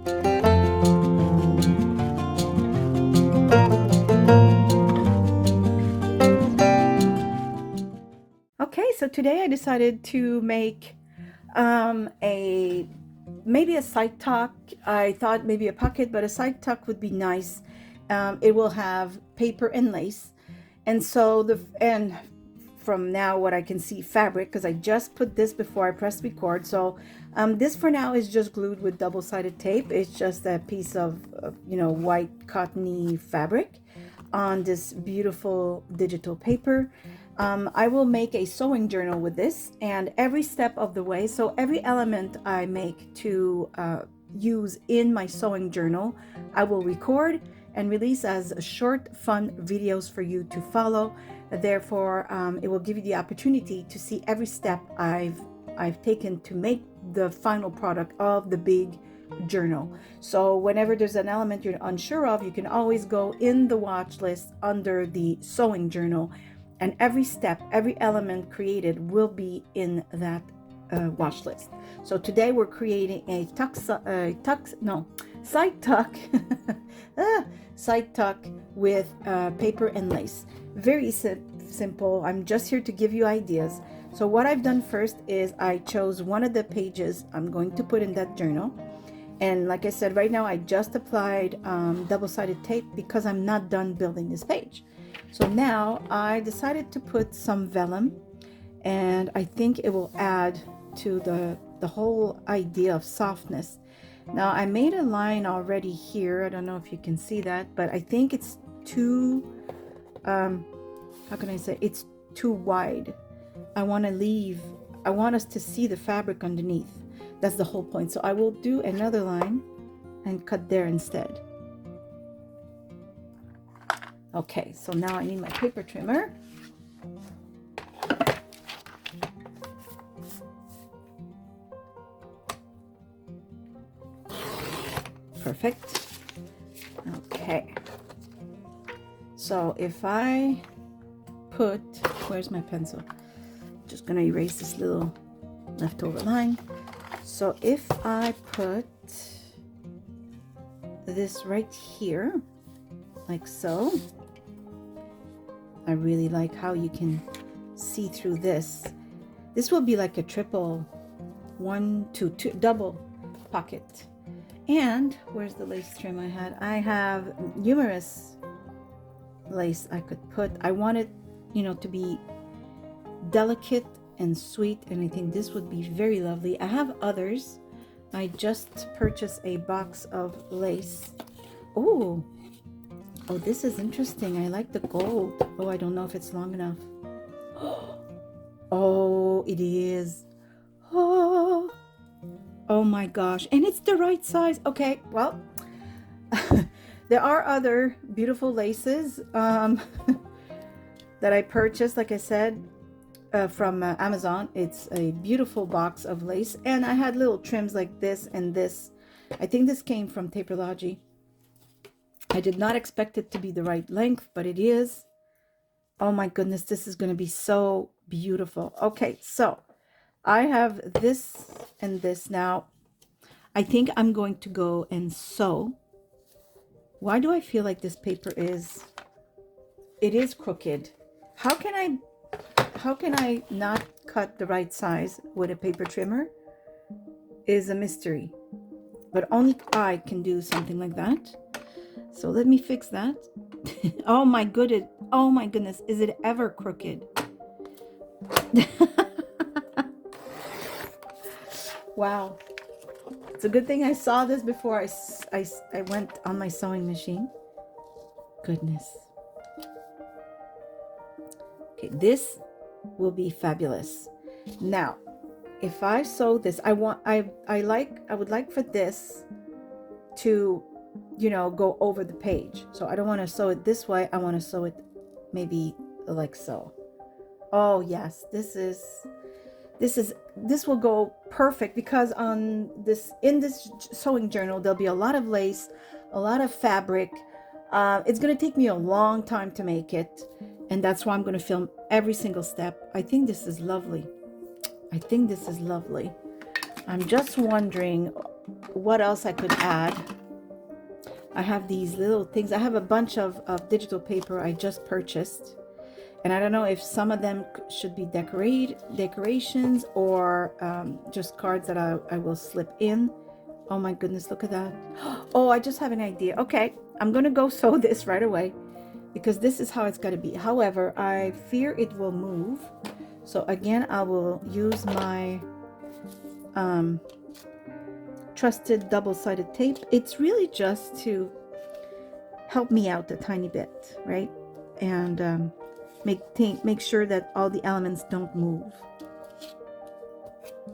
Okay, so today I decided to make maybe a side tuck. I thought maybe a pocket, but a side tuck would be nice. It will have paper and lace, and from now what I can see, fabric, because I just put this before I pressed record. So this for now is just glued with double-sided tape. It's just a piece of white cottony fabric on this beautiful digital paper. I will make a sewing journal with this, and every step of the way, so every element I make to use in my sewing journal, I will record and release as short, fun videos for you to follow. Therefore, it will give you the opportunity to see every step I've taken to make the final product of the big journal. So whenever there's an element you're unsure of, you can always go in the watch list under the sewing journal, and every step, every element created will be in that watch list. So today we're creating a side tuck side tuck with paper and lace. Very simple. I'm just here to give you ideas. So what I've done first is I chose one of the pages I'm going to put in that journal, and like I said, right now I just applied double-sided tape because I'm not done building this page. So now I decided to put some vellum, and I think it will add to the whole idea of softness. Now I made a line already here. I don't know if you can see that, but I think it's too, how can I say, it's too wide. I want us to see the fabric underneath. That's the whole point. So I will do another line and cut there instead. Okay, so now I need my paper trimmer. Perfect. Okay. So if I put, where's my pencil? Just gonna erase this little leftover line. So if I put this right here, like so, I really like how you can see through this. This will be like a triple, two, double pocket. And where's the lace trim I had? I have numerous lace I could put. I want it, to be delicate and sweet, and I think this would be very lovely. I have others. I just purchased a box of lace. Oh, this is interesting. I like the gold. Oh, I don't know if it's long enough. Oh, it is. Oh my gosh. And it's the right size. Okay, well, there are other beautiful laces that I purchased, like I said, from Amazon. It's a beautiful box of lace, and I had little trims like this and this. I think this came from Taperlogy. I did not expect it to be the right length, but it is. Oh my goodness, this is going to be so beautiful. Okay, so I have this and this. Now I think I'm going to go and sew. Why do I feel like this paper is crooked? How can I not cut the right size with a paper trimmer is a mystery, but only I can do something like that. So let me fix that. Oh my goodness, is it ever crooked? Wow. It's a good thing I saw this before I went on my sewing machine. Goodness. Okay, this will be fabulous. Now, if I sew this, I would like for this to, go over the page. So I don't want to sew it this way. I want to sew it maybe like so. Oh yes, this will go perfect, because in this sewing journal there'll be a lot of lace, a lot of fabric. It's going to take me a long time to make it, and that's why I'm going to film every single step. I think this is lovely. I'm just wondering, what else I could add. I have these little things. I have a bunch of digital paper I just purchased. And I don't know if some of them should be decorations or just cards that I will slip in. Oh my goodness, look at that. Oh, I just have an idea. Okay, I'm going to go sew this right away because this is how it's going to be. However, I fear it will move. So again, I will use my trusted double-sided tape. It's really just to help me out a tiny bit, right? And make sure that all the elements don't move.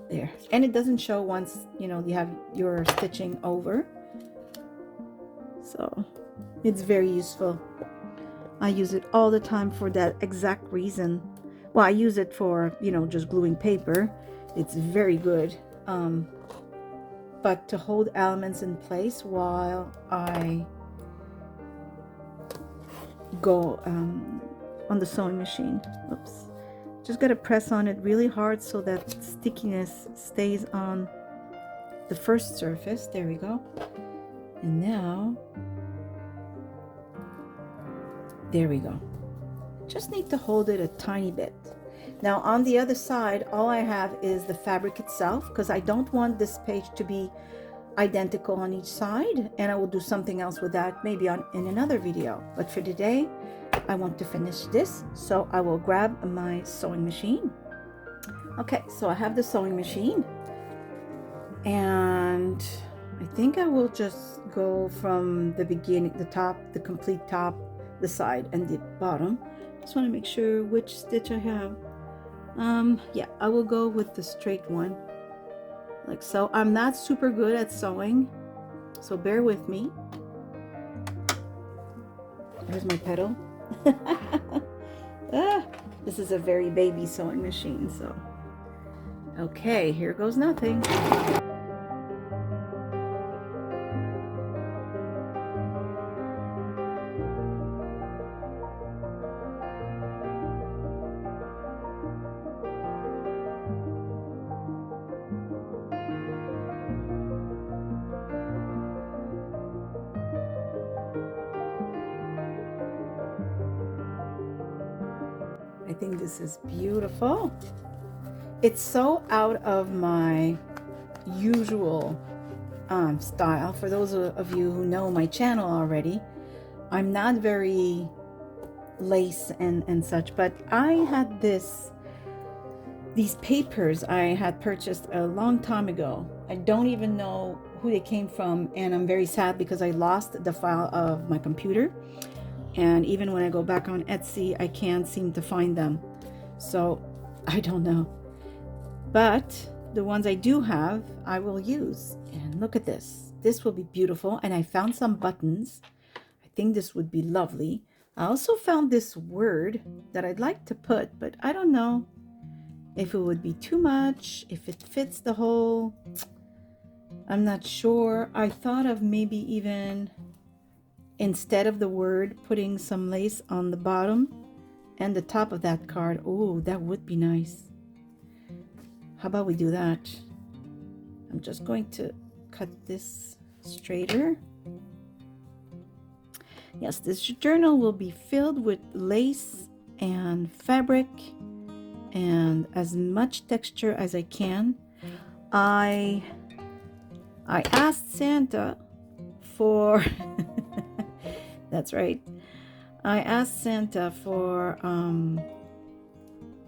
There. And it doesn't show once, you know, you have your stitching over. So it's very useful. I use it all the time for that exact reason. Well, I use it for, you know, just gluing paper. It's very good. But to hold elements in place while I go on the sewing machine. Oops. Just got to press on it really hard so that stickiness stays on the first surface. There we go. And now, there we go. Just need to hold it a tiny bit. Now on the other side, all I have is the fabric itself because I don't want this page to be identical on each side, and I will do something else with that maybe in another video. But for today, I want to finish this, so I will grab my sewing machine. Okay, so I have the sewing machine, and I think I will just go from the beginning, the top, the complete top, the side, and the bottom. Just want to make sure which stitch I have. Yeah, I will go with the straight one, like so. I'm not super good at sewing, so bear with me. Here's my pedal. This is a very baby sewing machine, so okay, here goes nothing. I think this is beautiful. It's so out of my usual style. For those of you who know my channel already, I'm not very lace and such, but I had these papers I had purchased a long time ago. I don't even know who they came from, and I'm very sad because I lost the file of my computer. And even when I go back on Etsy, I can't seem to find them. So I don't know. But the ones I do have, I will use. And look at this. This will be beautiful. And I found some buttons. I think this would be lovely. I also found this word that I'd like to put, but I don't know if it would be too much, if it fits the whole. I'm not sure. I thought of maybe even, instead of the word, putting some lace on the bottom and the top of that card. Oh, that would be nice. How about we do that? I'm just going to cut this straighter. Yes, this journal will be filled with lace and fabric and as much texture as I can. I asked Santa for that's right. I asked Santa for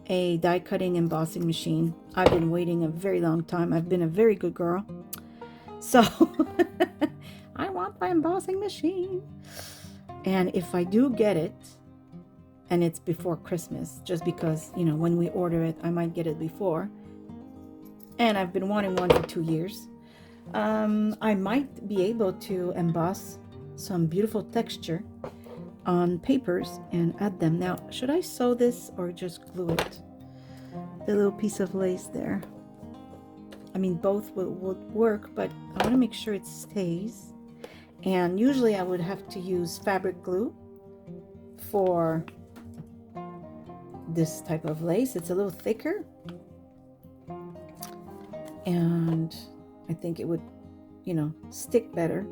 a die cutting embossing machine. I've been waiting a very long time. I've been a very good girl. So I want my embossing machine. And if I do get it, and it's before Christmas, just because, you know, when we order it, I might get it before. And I've been wanting one for 2 years. I might be able to emboss some beautiful texture on papers and add them. Now, should I sew this or just glue it? The little piece of lace there. I mean, both would work, but I want to make sure it stays. And usually I would have to use fabric glue for this type of lace. It's a little thicker, and I think it would you know, stick better.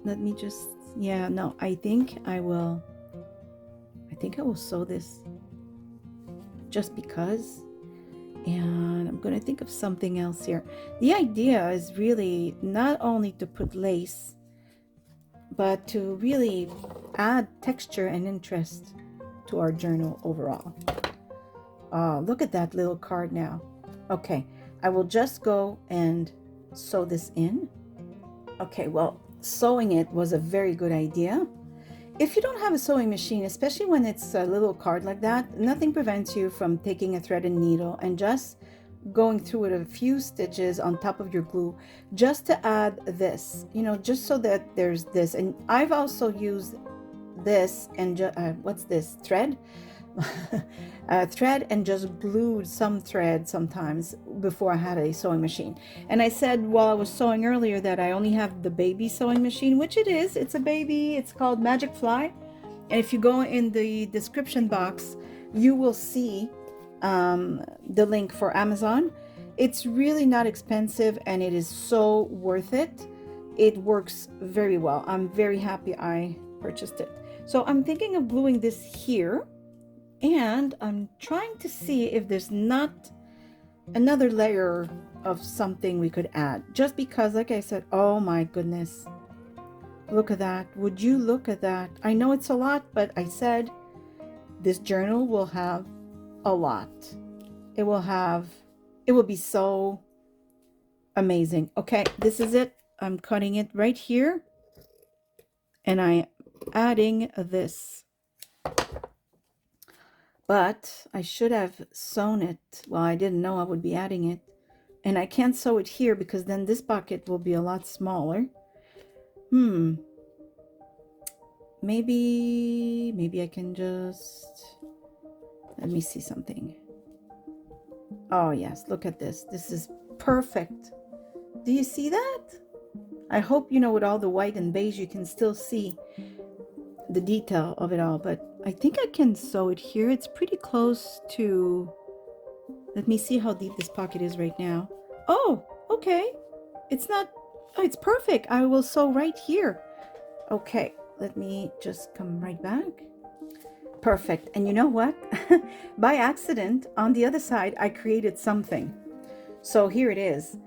Let me just, yeah, no, I think I will sew this just because. And I'm going to think of something else here. The idea is really not only to put lace, but to really add texture and interest to our journal overall. Oh, look at that little card now. Okay, I will just go and sew this in. Okay, well, sewing it was a very good idea. If you don't have a sewing machine, especially when it's a little card like that, nothing prevents you from taking a thread and needle and just going through it a few stitches on top of your glue just to add this, you know, just so that there's this. And I've also used this and what's this, thread? Thread, and just glued some thread sometimes before I had a sewing machine. And I said while I was sewing earlier that I only have the baby sewing machine, which it is. It's a baby. It's called Magic Fly. And if you go in the description box, you will see the link for Amazon. It's really not expensive and it is so worth it. It works very well. I'm very happy I purchased it. So I'm thinking of gluing this here. And I'm trying to see if there's not another layer of something we could add. Just because, like I said, oh my goodness. Look at that. Would you look at that? I know it's a lot, but I said this journal will have a lot. It will be so amazing. Okay, this is it. I'm cutting it right here. And I'm adding this. But I should have sewn it. Well, I didn't know I would be adding it. And I can't sew it here because then this bucket will be a lot smaller. Maybe I can just, let me see something. Oh yes, look at this. This is perfect. Do you see that? I hope, you know, with all the white and beige, you can still see the detail of it all, but I think I can sew it here. It's pretty close to, let me see how deep this pocket is right now. Oh, okay. It's not, oh, it's perfect. I will sew right here. Okay, let me just come right back. Perfect. And you know what? By accident, on the other side, I created something. So here it is.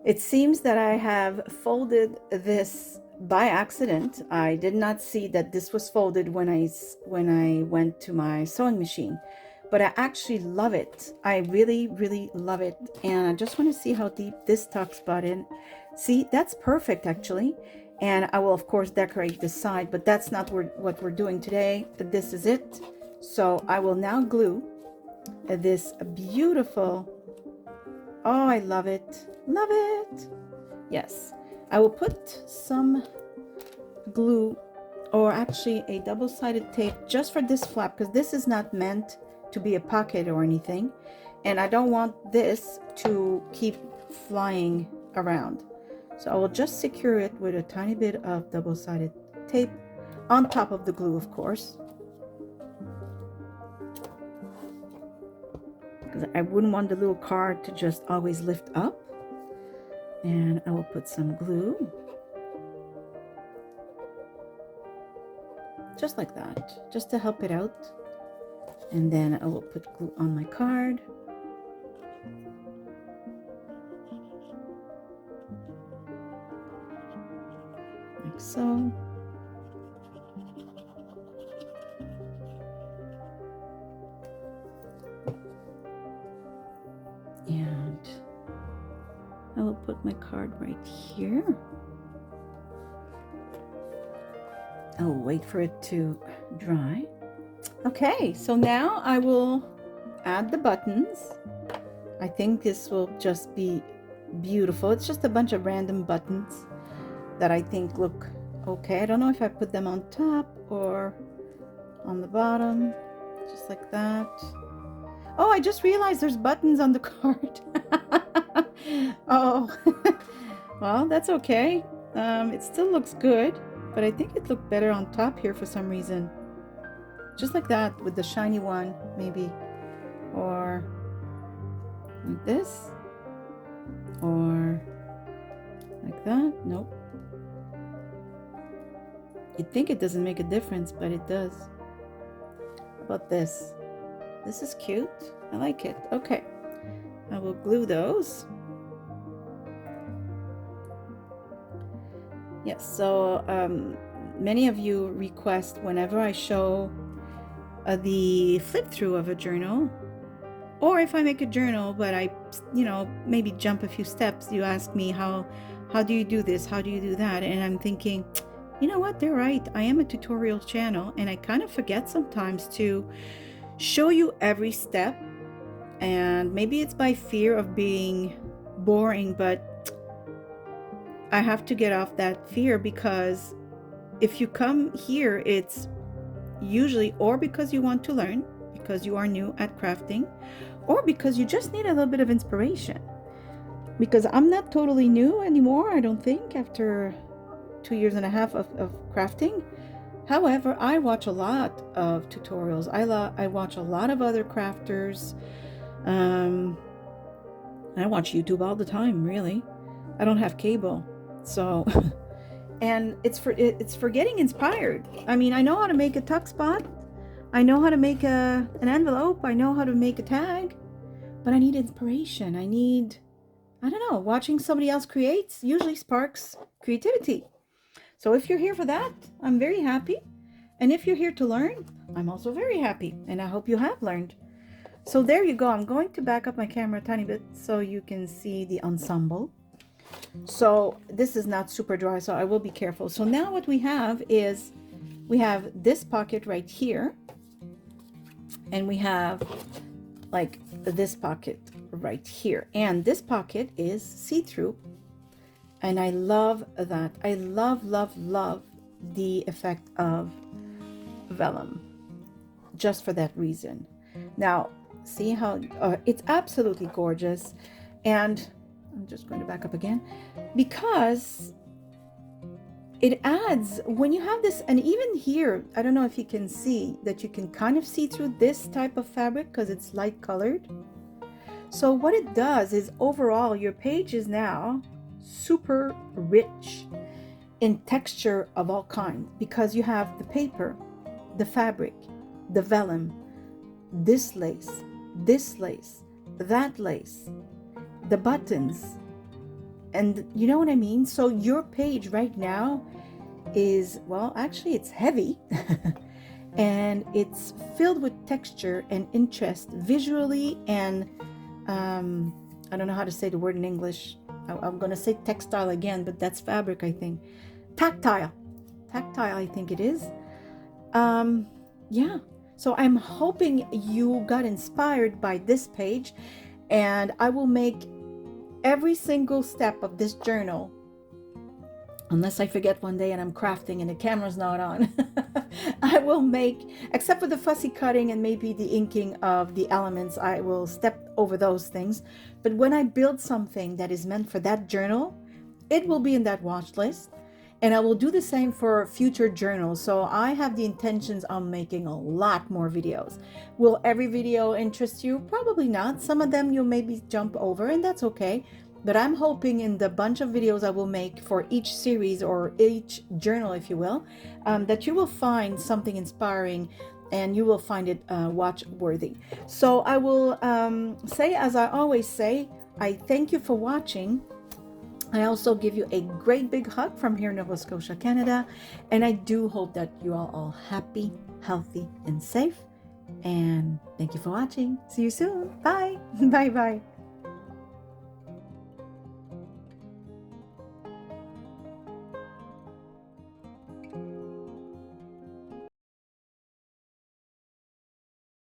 It seems that I have folded this by accident. I did not see that this was folded when I went to my sewing machine, but I actually love it. I really, really love it. And I just want to see how deep this tuck spot in. See, that's perfect actually. And I will of course decorate this side, but that's not what we're doing today. This is it. So I will now glue this beautiful, oh, I love it. Love it. Yes. I will put some glue, or actually a double-sided tape, just for this flap, because this is not meant to be a pocket or anything, and I don't want this to keep flying around. So I will just secure it with a tiny bit of double-sided tape on top of the glue, of course, because I wouldn't want the little card to just always lift up. And I will put some glue just like that, just to help it out. And then I will put glue on my card. Like so. And I will put my card right here. I will wait for it to dry. Okay, so now I will add the buttons. I think this will just be beautiful. It's just a bunch of random buttons that I think look okay. I don't know if I put them on top or on the bottom, just like that. Oh, I just realized there's buttons on the card. Oh, well, that's okay. It still looks good, but I think it looked better on top here for some reason. Just like that with the shiny one, maybe. Or like this. Or like that. Nope. You'd think it doesn't make a difference, but it does. How about this? This is cute. I like it. Okay. I will glue those. Yes, so many of you request whenever I show the flip through of a journal, or if I make a journal but I, maybe jump a few steps, you ask me how do you do this, how do you do that, and I'm thinking, you know what, they're right. I am a tutorial channel and I kind of forget sometimes to show you every step, and maybe it's by fear of being boring, but I have to get off that fear, because if you come here, it's usually or because you want to learn, because you are new at crafting, or because you just need a little bit of inspiration. Because I'm not totally new anymore, I don't think, after 2.5 years of crafting. However, I watch a lot of tutorials. I watch a lot of other crafters. I watch YouTube all the time, really. I don't have cable, so and it's for getting inspired. I mean, I know how to make a tuck spot, I know how to make an envelope, I know how to make a tag, but I need inspiration. I don't know, watching somebody else creates usually sparks creativity. So if you're here for that, I'm very happy. And if you're here to learn, I'm also very happy, and I hope you have learned. So there you go. I'm going to back up my camera a tiny bit so you can see the ensemble. So this is not super dry, so I will be careful. So now what we have is, we have this pocket right here, and we have like this pocket right here, and this pocket is see-through, and I love that. I love the effect of vellum just for that reason. Now see how it's absolutely gorgeous, and I'm just going to back up again, because it adds, when you have this, and even here, I don't know if you can see that you can kind of see through this type of fabric because it's light colored. So what it does is, overall your page is now super rich in texture of all kinds, because you have the paper, the fabric, the vellum, this lace, that lace, the buttons, and you know what I mean? So your page right now is, well, actually it's heavy and it's filled with texture and interest visually, and I don't know how to say the word in English. I'm going to say textile again, but that's fabric, I think. Tactile, I think it is. Yeah, so I'm hoping you got inspired by this page, and I will make every single step of this journal, unless I forget one day and I'm crafting and the camera's not on. I will make, except for the fussy cutting and maybe the inking of the elements, I will step over those things. But when I build something that is meant for that journal, it will be in that watch list. And I will do the same for future journals. So I have the intentions of making a lot more videos. Will every video interest you? Probably not. Some of them you'll maybe jump over, and that's okay. But I'm hoping in the bunch of videos I will make for each series, or each journal, if you will, that you will find something inspiring and you will find it watch worthy. So I will say, as I always say, I thank you for watching. I also give you a great big hug from here in Nova Scotia, Canada. And I do hope that you are all happy, healthy, and safe. And thank you for watching. See you soon. Bye. Bye-bye.